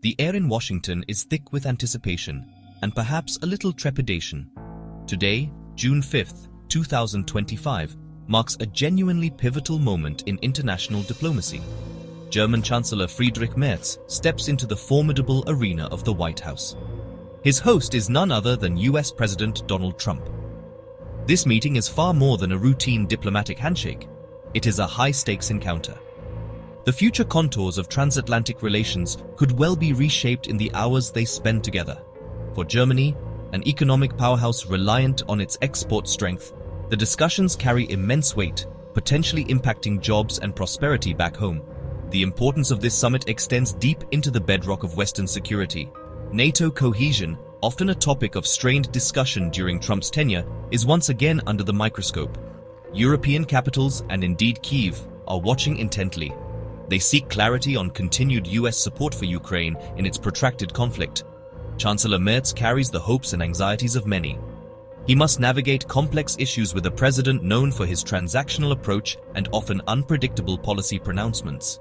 The air in Washington is thick with anticipation and perhaps a little trepidation. Today, June 5th, 2025, marks a genuinely pivotal moment in international diplomacy. German Chancellor Friedrich Merz steps into the formidable arena of the White House. His host is none other than US President Donald Trump. This meeting is far more than a routine diplomatic handshake. It is a high-stakes encounter. The future contours of transatlantic relations could well be reshaped in the hours they spend together. For Germany, an economic powerhouse reliant on its export strength, the discussions carry immense weight, potentially impacting jobs and prosperity back home. The importance of this summit extends deep into the bedrock of Western security. NATO cohesion, often a topic of strained discussion during Trump's tenure, is once again under the microscope. European capitals, and indeed Kyiv, are watching intently. They seek clarity on continued US support for Ukraine in its protracted conflict. Chancellor Merz carries the hopes and anxieties of many. He must navigate complex issues with a president known for his transactional approach and often unpredictable policy pronouncements.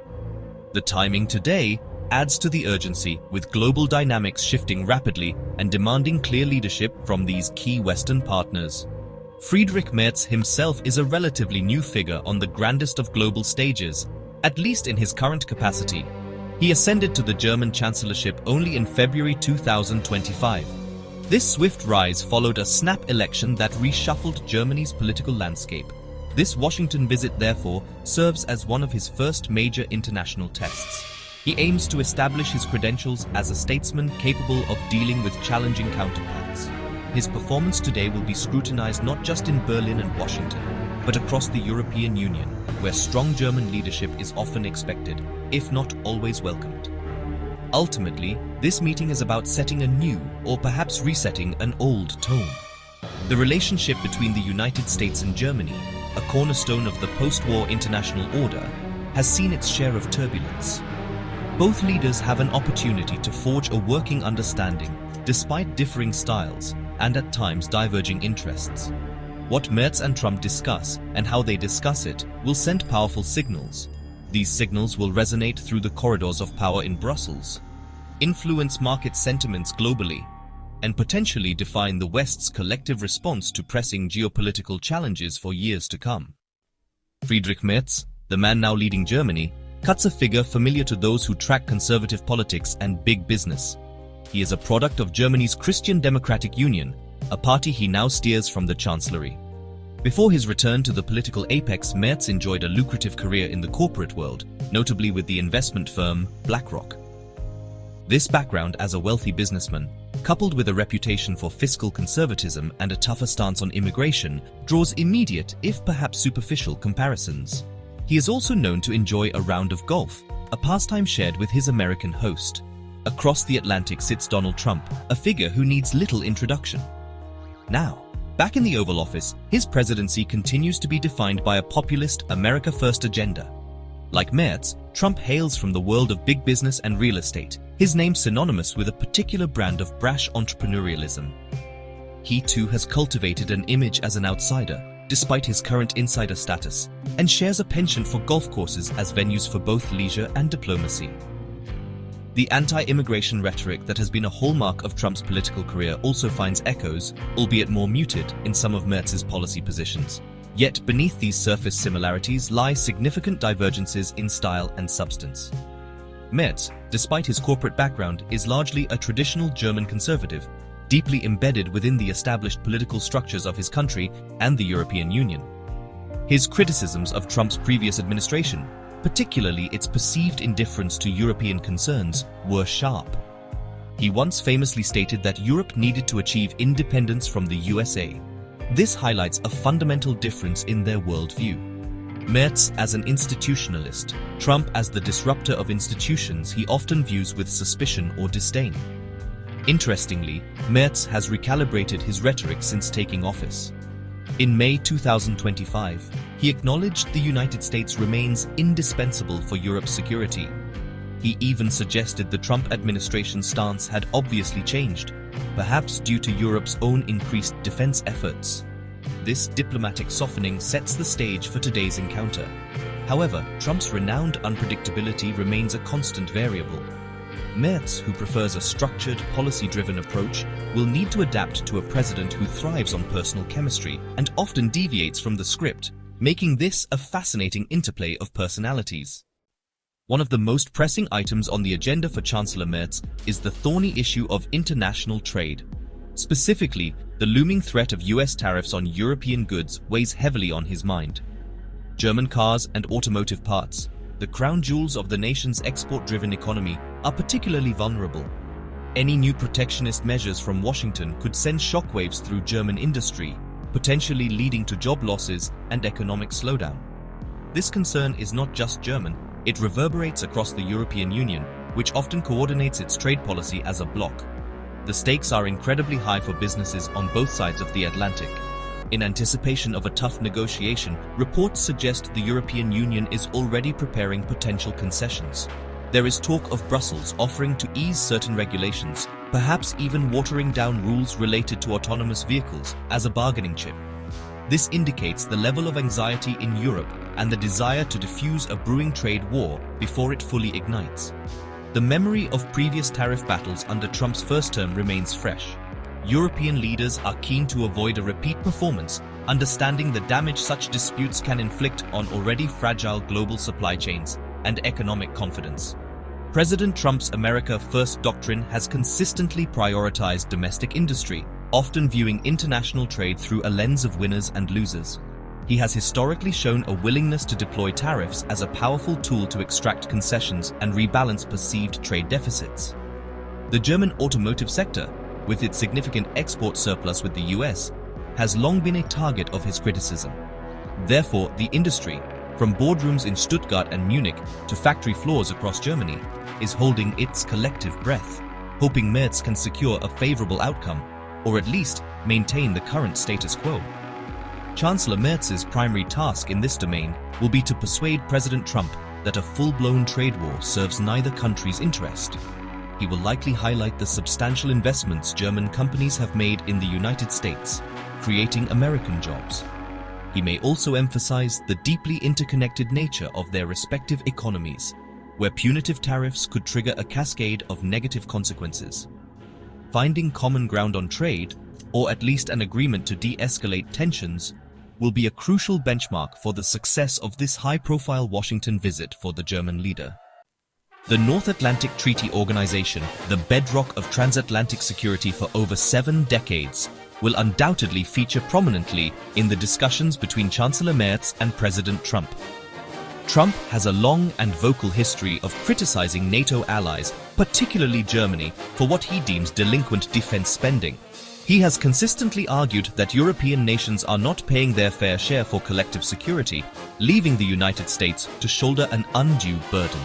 The timing today adds to the urgency, with global dynamics shifting rapidly and demanding clear leadership from these key Western partners. Friedrich Merz himself is a relatively new figure on the grandest of global stages, at least in his current capacity. He ascended to the German chancellorship only in February 2025. This swift rise followed a snap election that reshuffled Germany's political landscape. This Washington visit, therefore, serves as one of his first major international tests. He aims to establish his credentials as a statesman capable of dealing with challenging counterparts. His performance today will be scrutinized not just in Berlin and Washington, but across the European Union, where strong German leadership is often expected, if not always welcomed. Ultimately, this meeting is about setting a new, or perhaps resetting an old tone. The relationship between the United States and Germany, a cornerstone of the post-war international order, has seen its share of turbulence. Both leaders have an opportunity to forge a working understanding, despite differing styles and at times diverging interests. What Merz and Trump discuss and how they discuss it will send powerful signals. These signals will resonate through the corridors of power in Brussels, influence market sentiments globally, and potentially define the West's collective response to pressing geopolitical challenges for years to come. Friedrich Merz, the man now leading Germany, cuts a figure familiar to those who track conservative politics and big business. He is a product of Germany's Christian Democratic Union, a party he now steers from the chancellery. Before his return to the political apex, Merz enjoyed a lucrative career in the corporate world, notably with the investment firm BlackRock. This background as a wealthy businessman, coupled with a reputation for fiscal conservatism and a tougher stance on immigration, draws immediate, if perhaps superficial, comparisons. He is also known to enjoy a round of golf, a pastime shared with his American host. Across the Atlantic sits Donald Trump, a figure who needs little introduction. Now, back in the Oval Office, his presidency continues to be defined by a populist America First agenda. Like Merz, Trump hails from the world of big business and real estate, his name synonymous with a particular brand of brash entrepreneurialism. He too has cultivated an image as an outsider, despite his current insider status, and shares a penchant for golf courses as venues for both leisure and diplomacy. The anti-immigration rhetoric that has been a hallmark of Trump's political career also finds echoes, albeit more muted, in some of Merz's policy positions. Yet beneath these surface similarities lie significant divergences in style and substance. Merz, despite his corporate background, is largely a traditional German conservative, deeply embedded within the established political structures of his country and the European Union. His criticisms of Trump's previous administration, particularly its perceived indifference to European concerns, were sharp. He once famously stated that Europe needed to achieve independence from the USA. This highlights a fundamental difference in their worldview. Merz as an institutionalist, Trump as the disruptor of institutions he often views with suspicion or disdain. Interestingly, Merz has recalibrated his rhetoric since taking office. In May 2025, he acknowledged the United States remains indispensable for Europe's security. He even suggested the Trump administration's stance had obviously changed, perhaps due to Europe's own increased defense efforts. This diplomatic softening sets the stage for today's encounter. However, Trump's renowned unpredictability remains a constant variable. Merz, who prefers a structured, policy-driven approach, will need to adapt to a president who thrives on personal chemistry and often deviates from the script, making this a fascinating interplay of personalities. One of the most pressing items on the agenda for Chancellor Merz is the thorny issue of international trade. Specifically, the looming threat of US tariffs on European goods weighs heavily on his mind. German cars and automotive parts, the crown jewels of the nation's export-driven economy, are particularly vulnerable. Any new protectionist measures from Washington could send shockwaves through German industry, potentially leading to job losses and economic slowdown. This concern is not just German, it reverberates across the European Union, which often coordinates its trade policy as a bloc. The stakes are incredibly high for businesses on both sides of the Atlantic. In anticipation of a tough negotiation, reports suggest the European Union is already preparing potential concessions. There is talk of Brussels offering to ease certain regulations, perhaps even watering down rules related to autonomous vehicles as a bargaining chip. This indicates the level of anxiety in Europe and the desire to defuse a brewing trade war before it fully ignites. The memory of previous tariff battles under Trump's first term remains fresh. European leaders are keen to avoid a repeat performance, understanding the damage such disputes can inflict on already fragile global supply chains and economic confidence. President Trump's America First doctrine has consistently prioritized domestic industry, often viewing international trade through a lens of winners and losers. He has historically shown a willingness to deploy tariffs as a powerful tool to extract concessions and rebalance perceived trade deficits. The German automotive sector, with its significant export surplus with the US, has long been a target of his criticism. Therefore, the industry, from boardrooms in Stuttgart and Munich to factory floors across Germany, is holding its collective breath, hoping Merz can secure a favorable outcome, or at least maintain the current status quo. Chancellor Merz's primary task in this domain will be to persuade President Trump that a full-blown trade war serves neither country's interest. He will likely highlight the substantial investments German companies have made in the United States, creating American jobs. He may also emphasize the deeply interconnected nature of their respective economies, where punitive tariffs could trigger a cascade of negative consequences. Finding common ground on trade, or at least an agreement to de-escalate tensions, will be a crucial benchmark for the success of this high-profile Washington visit for the German leader. The North Atlantic Treaty Organization, the bedrock of transatlantic security for over 7 decades, will undoubtedly feature prominently in the discussions between Chancellor Merz and President Trump. Trump has a long and vocal history of criticizing NATO allies, particularly Germany, for what he deems delinquent defense spending. He has consistently argued that European nations are not paying their fair share for collective security, leaving the United States to shoulder an undue burden.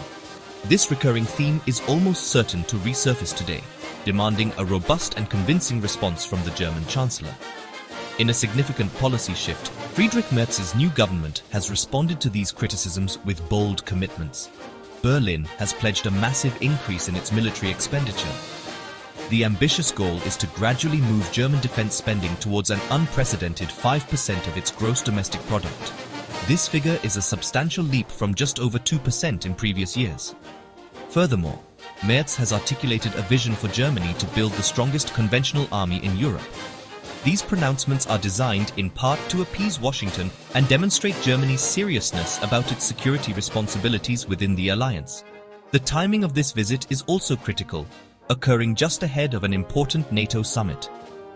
This recurring theme is almost certain to resurface today, demanding a robust and convincing response from the German Chancellor. In a significant policy shift, Friedrich Merz's new government has responded to these criticisms with bold commitments. Berlin has pledged a massive increase in its military expenditure. The ambitious goal is to gradually move German defense spending towards an unprecedented 5% of its gross domestic product. This figure is a substantial leap from just over 2% in previous years. Furthermore, Merz has articulated a vision for Germany to build the strongest conventional army in Europe. These pronouncements are designed in part to appease Washington and demonstrate Germany's seriousness about its security responsibilities within the alliance. The timing of this visit is also critical, occurring just ahead of an important NATO summit.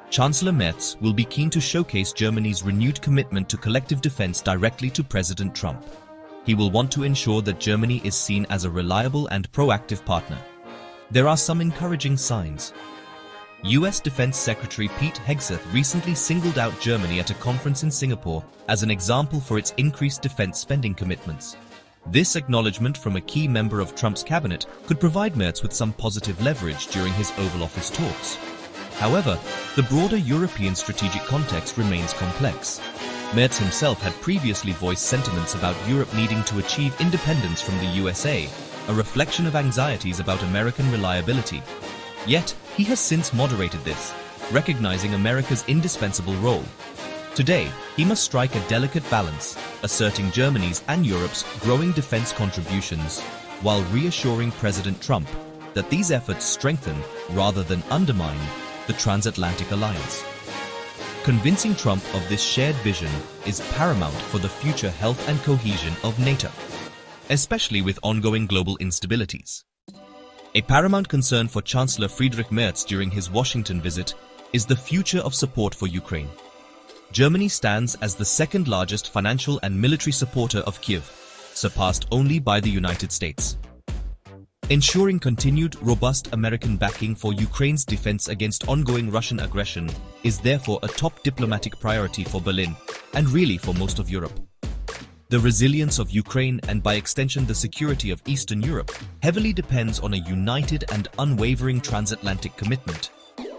Chancellor Merz will be keen to showcase Germany's renewed commitment to collective defense directly to President Trump. He will want to ensure that Germany is seen as a reliable and proactive partner. There are some encouraging signs. US Defense Secretary Pete Hegseth recently singled out Germany at a conference in Singapore as an example for its increased defense spending commitments. This acknowledgement from a key member of Trump's cabinet could provide Merz with some positive leverage during his Oval Office talks. However, the broader European strategic context remains complex. Merz himself had previously voiced sentiments about Europe needing to achieve independence from the USA, a reflection of anxieties about American reliability. Yet, he has since moderated this, recognizing America's indispensable role. Today, he must strike a delicate balance, asserting Germany's and Europe's growing defense contributions, while reassuring President Trump that these efforts strengthen, rather than undermine, the transatlantic alliance. Convincing Trump of this shared vision is paramount for the future health and cohesion of NATO, especially with ongoing global instabilities. A paramount concern for Chancellor Friedrich Merz during his Washington visit is the future of support for Ukraine. Germany stands as the second largest financial and military supporter of Kyiv, surpassed only by the United States. Ensuring continued, robust American backing for Ukraine's defense against ongoing Russian aggression is therefore a top diplomatic priority for Berlin, and really for most of Europe. The resilience of Ukraine, and by extension the security of Eastern Europe, heavily depends on a united and unwavering transatlantic commitment.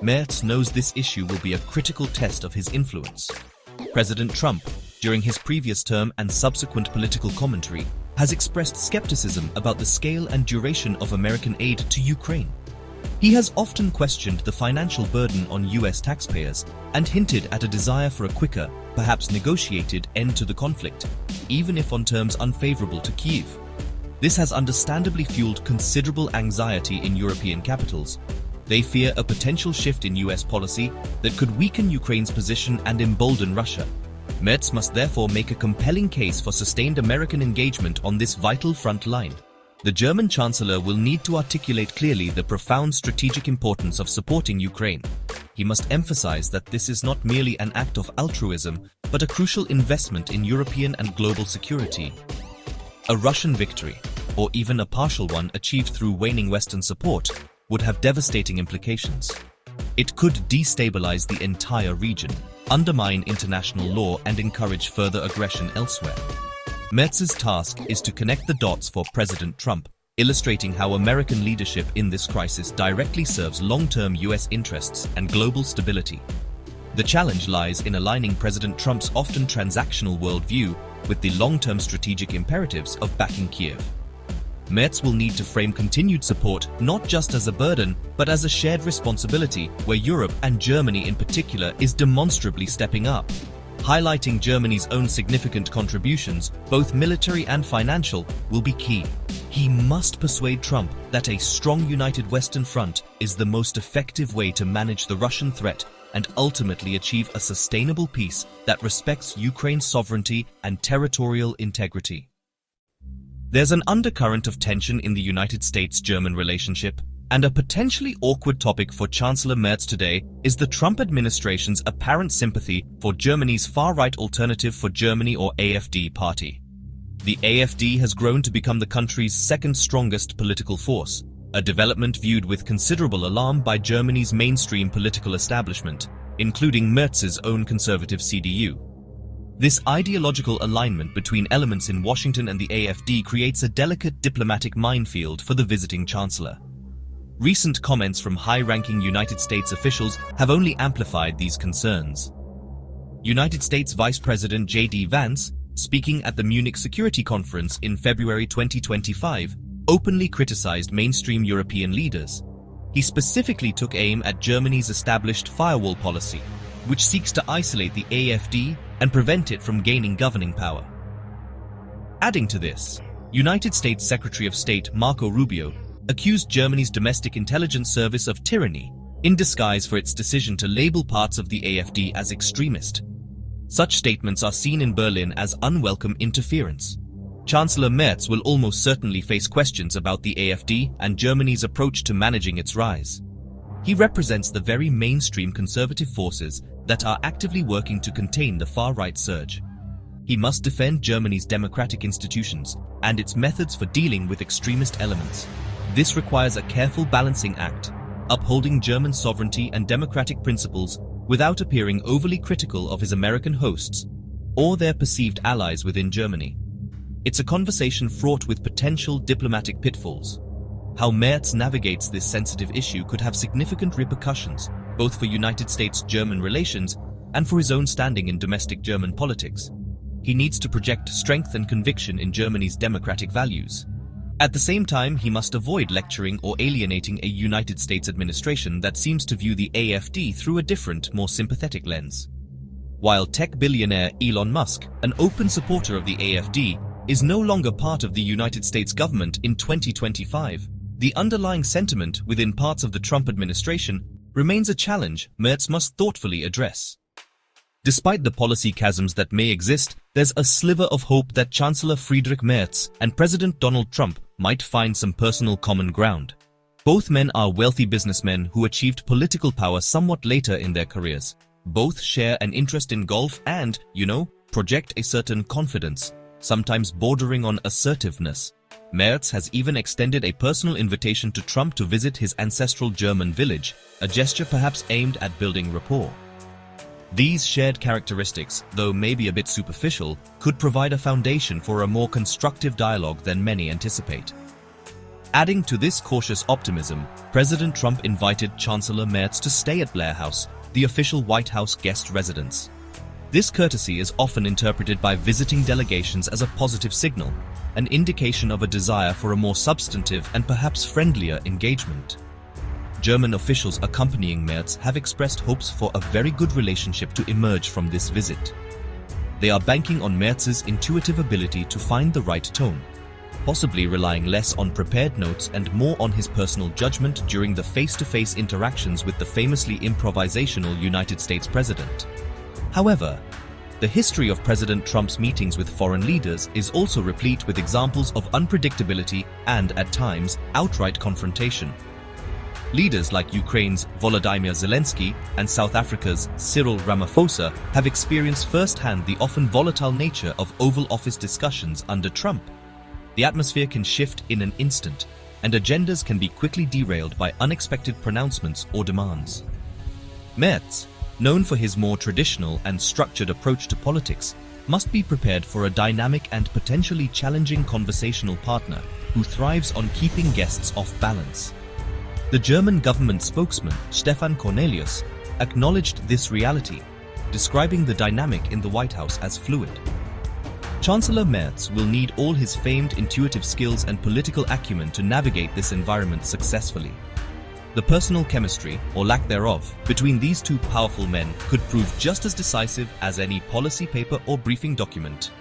Merz knows this issue will be a critical test of his influence. President Trump, during his previous term and subsequent political commentary, has expressed skepticism about the scale and duration of American aid to Ukraine. He has often questioned the financial burden on US taxpayers and hinted at a desire for a quicker, perhaps negotiated, end to the conflict, even if on terms unfavorable to Kyiv. This has understandably fueled considerable anxiety in European capitals. They fear a potential shift in US policy that could weaken Ukraine's position and embolden Russia. Merz must therefore make a compelling case for sustained American engagement on this vital front line. The German Chancellor will need to articulate clearly the profound strategic importance of supporting Ukraine. He must emphasize that this is not merely an act of altruism, but a crucial investment in European and global security. A Russian victory, or even a partial one achieved through waning Western support, would have devastating implications. It could destabilize the entire region, undermine international law, and encourage further aggression elsewhere. Merz's task is to connect the dots for President Trump, illustrating how American leadership in this crisis directly serves long-term US interests and global stability. The challenge lies in aligning President Trump's often transactional worldview with the long-term strategic imperatives of backing Kyiv. Merz will need to frame continued support not just as a burden, but as a shared responsibility where Europe, and Germany in particular, is demonstrably stepping up. Highlighting Germany's own significant contributions, both military and financial, will be key. He must persuade Trump that a strong united Western front is the most effective way to manage the Russian threat and ultimately achieve a sustainable peace that respects Ukraine's sovereignty and territorial integrity. There's an undercurrent of tension in the United States-German relationship, and a potentially awkward topic for Chancellor Merz today is the Trump administration's apparent sympathy for Germany's far-right Alternative for Germany, or AfD, party. The AfD has grown to become the country's second strongest political force, a development viewed with considerable alarm by Germany's mainstream political establishment, including Merz's own conservative CDU. This ideological alignment between elements in Washington and the AfD creates a delicate diplomatic minefield for the visiting chancellor. Recent comments from high-ranking United States officials have only amplified these concerns. United States Vice President J.D. Vance, speaking at the Munich Security Conference in February 2025, openly criticized mainstream European leaders. He specifically took aim at Germany's established firewall policy, which seeks to isolate the AfD and prevent it from gaining governing power. Adding to this, United States Secretary of State Marco Rubio accused Germany's domestic intelligence service of tyranny in disguise for its decision to label parts of the AfD as extremist. Such statements are seen in Berlin as unwelcome interference. Chancellor Merz will almost certainly face questions about the AfD and Germany's approach to managing its rise. He represents the very mainstream conservative forces that are actively working to contain the far-right surge. He must defend Germany's democratic institutions and its methods for dealing with extremist elements. This requires a careful balancing act, upholding German sovereignty and democratic principles without appearing overly critical of his American hosts or their perceived allies within Germany. It's a conversation fraught with potential diplomatic pitfalls. How Merz navigates this sensitive issue could have significant repercussions, both for United States-German relations and for his own standing in domestic German politics. He needs to project strength and conviction in Germany's democratic values. At the same time, he must avoid lecturing or alienating a United States administration that seems to view the AfD through a different, more sympathetic lens. While tech billionaire Elon Musk, an open supporter of the AfD, is no longer part of the United States government in 2025, The underlying sentiment within parts of the Trump administration remains a challenge Merz must thoughtfully address. Despite the policy chasms that may exist, there's a sliver of hope that Chancellor Friedrich Merz and President Donald Trump might find some personal common ground. Both men are wealthy businessmen who achieved political power somewhat later in their careers. Both share an interest in golf and, project a certain confidence, sometimes bordering on assertiveness. Merz has even extended a personal invitation to Trump to visit his ancestral German village, a gesture perhaps aimed at building rapport. These shared characteristics, though maybe a bit superficial, could provide a foundation for a more constructive dialogue than many anticipate. Adding to this cautious optimism, President Trump invited Chancellor Merz to stay at Blair House, the official White House guest residence. This courtesy is often interpreted by visiting delegations as a positive signal, an indication of a desire for a more substantive and perhaps friendlier engagement. German officials accompanying Merz have expressed hopes for a very good relationship to emerge from this visit. They are banking on Merz's intuitive ability to find the right tone, possibly relying less on prepared notes and more on his personal judgment during the face-to-face interactions with the famously improvisational United States president. However, the history of President Trump's meetings with foreign leaders is also replete with examples of unpredictability and, at times, outright confrontation. Leaders like Ukraine's Volodymyr Zelensky and South Africa's Cyril Ramaphosa have experienced firsthand the often volatile nature of Oval Office discussions under Trump. The atmosphere can shift in an instant, and agendas can be quickly derailed by unexpected pronouncements or demands. Merz, known for his more traditional and structured approach to politics, must be prepared for a dynamic and potentially challenging conversational partner who thrives on keeping guests off balance. The German government spokesman, Stefan Cornelius, acknowledged this reality, describing the dynamic in the White House as fluid. Chancellor Merz will need all his famed intuitive skills and political acumen to navigate this environment successfully. The personal chemistry, or lack thereof, between these two powerful men could prove just as decisive as any policy paper or briefing document.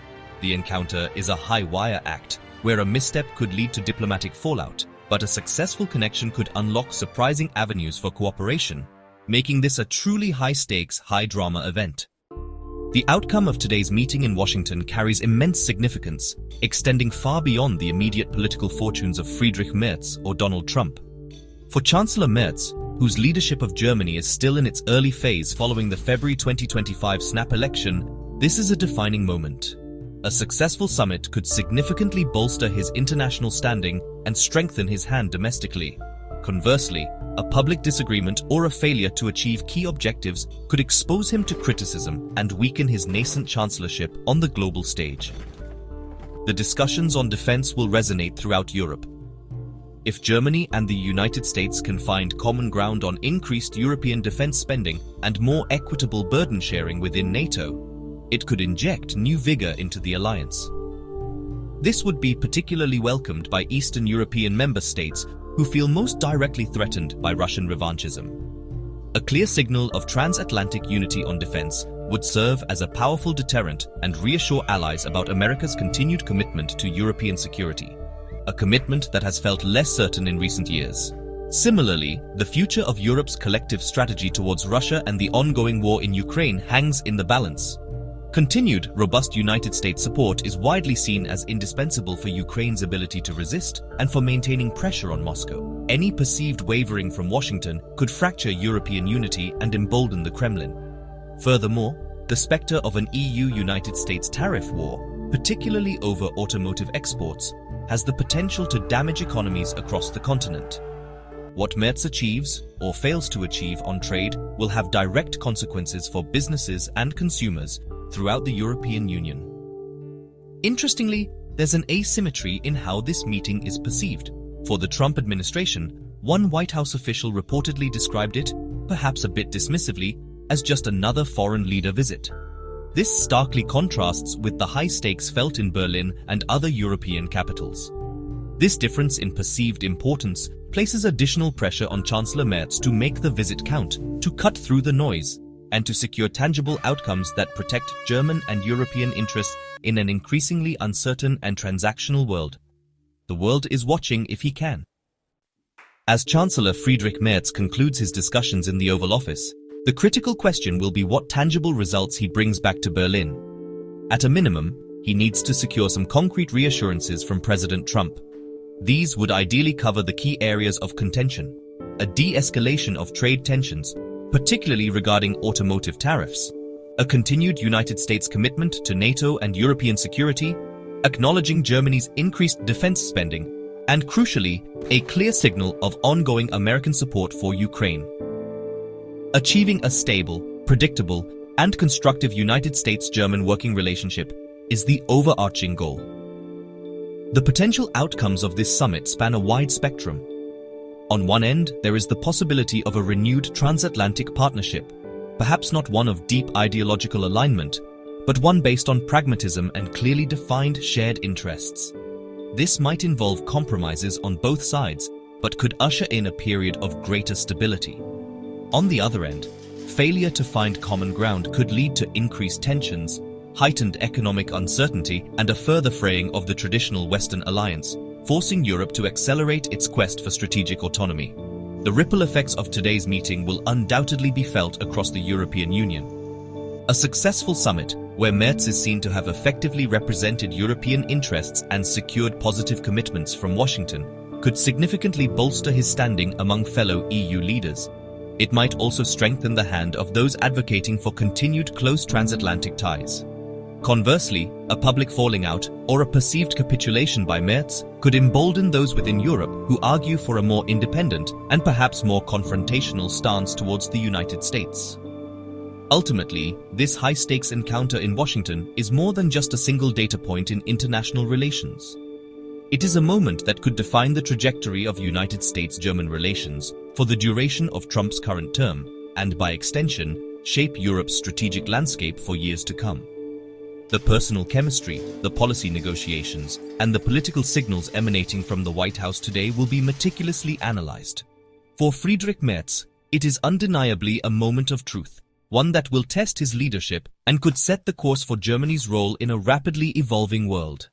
The encounter is a high-wire act, where a misstep could lead to diplomatic fallout, but a successful connection could unlock surprising avenues for cooperation, making this a truly high-stakes, high-drama event. The outcome of today's meeting in Washington carries immense significance, extending far beyond the immediate political fortunes of Friedrich Merz or Donald Trump. For Chancellor Merz, whose leadership of Germany is still in its early phase following the February 2025 snap election, this is a defining moment. A successful summit could significantly bolster his international standing and strengthen his hand domestically. Conversely, a public disagreement or a failure to achieve key objectives could expose him to criticism and weaken his nascent chancellorship on the global stage. The discussions on defense will resonate throughout Europe. If Germany and the United States can find common ground on increased European defense spending and more equitable burden sharing within NATO, it could inject new vigor into the alliance. This would be particularly welcomed by Eastern European member states who feel most directly threatened by Russian revanchism. A clear signal of transatlantic unity on defense would serve as a powerful deterrent and reassure allies about America's continued commitment to European security, a commitment that has felt less certain in recent years. Similarly, the future of Europe's collective strategy towards Russia and the ongoing war in Ukraine hangs in the balance. Continued, robust United States support is widely seen as indispensable for Ukraine's ability to resist and for maintaining pressure on Moscow. Any perceived wavering from Washington could fracture European unity and embolden the Kremlin. Furthermore, the specter of an EU-United States tariff war, particularly over automotive exports, has the potential to damage economies across the continent. What Merz achieves or fails to achieve on trade will have direct consequences for businesses and consumers throughout the European Union. Interestingly, there's an asymmetry in how this meeting is perceived. For the Trump administration, one White House official reportedly described it, perhaps a bit dismissively, as just another foreign leader visit. This starkly contrasts with the high stakes felt in Berlin and other European capitals. This difference in perceived importance places additional pressure on Chancellor Merz to make the visit count, to cut through the noise, and to secure tangible outcomes that protect German and European interests in an increasingly uncertain and transactional world. The world is watching if he can. As Chancellor Friedrich Merz concludes his discussions in the Oval Office, the critical question will be what tangible results he brings back to Berlin. At a minimum, he needs to secure some concrete reassurances from President Trump. These would ideally cover the key areas of contention: a de-escalation of trade tensions, particularly regarding automotive tariffs, a continued United States commitment to NATO and European security, acknowledging Germany's increased defense spending, and crucially, a clear signal of ongoing American support for Ukraine. Achieving a stable, predictable, and constructive United States-German working relationship is the overarching goal. The potential outcomes of this summit span a wide spectrum. On one end, there is the possibility of a renewed transatlantic partnership, perhaps not one of deep ideological alignment, but one based on pragmatism and clearly defined shared interests. This might involve compromises on both sides, but could usher in a period of greater stability. On the other end, failure to find common ground could lead to increased tensions, heightened economic uncertainty, and a further fraying of the traditional Western alliance, forcing Europe to accelerate its quest for strategic autonomy. The ripple effects of today's meeting will undoubtedly be felt across the European Union. A successful summit, where Merz is seen to have effectively represented European interests and secured positive commitments from Washington, could significantly bolster his standing among fellow EU leaders. It might also strengthen the hand of those advocating for continued close transatlantic ties. Conversely, a public falling out or a perceived capitulation by Merz could embolden those within Europe who argue for a more independent and perhaps more confrontational stance towards the United States. Ultimately, this high-stakes encounter in Washington is more than just a single data point in international relations. It is a moment that could define the trajectory of United States-German relations for the duration of Trump's current term, and by extension, shape Europe's strategic landscape for years to come. The personal chemistry, the policy negotiations, and the political signals emanating from the White House today will be meticulously analyzed. For Friedrich Merz, it is undeniably a moment of truth, one that will test his leadership and could set the course for Germany's role in a rapidly evolving world.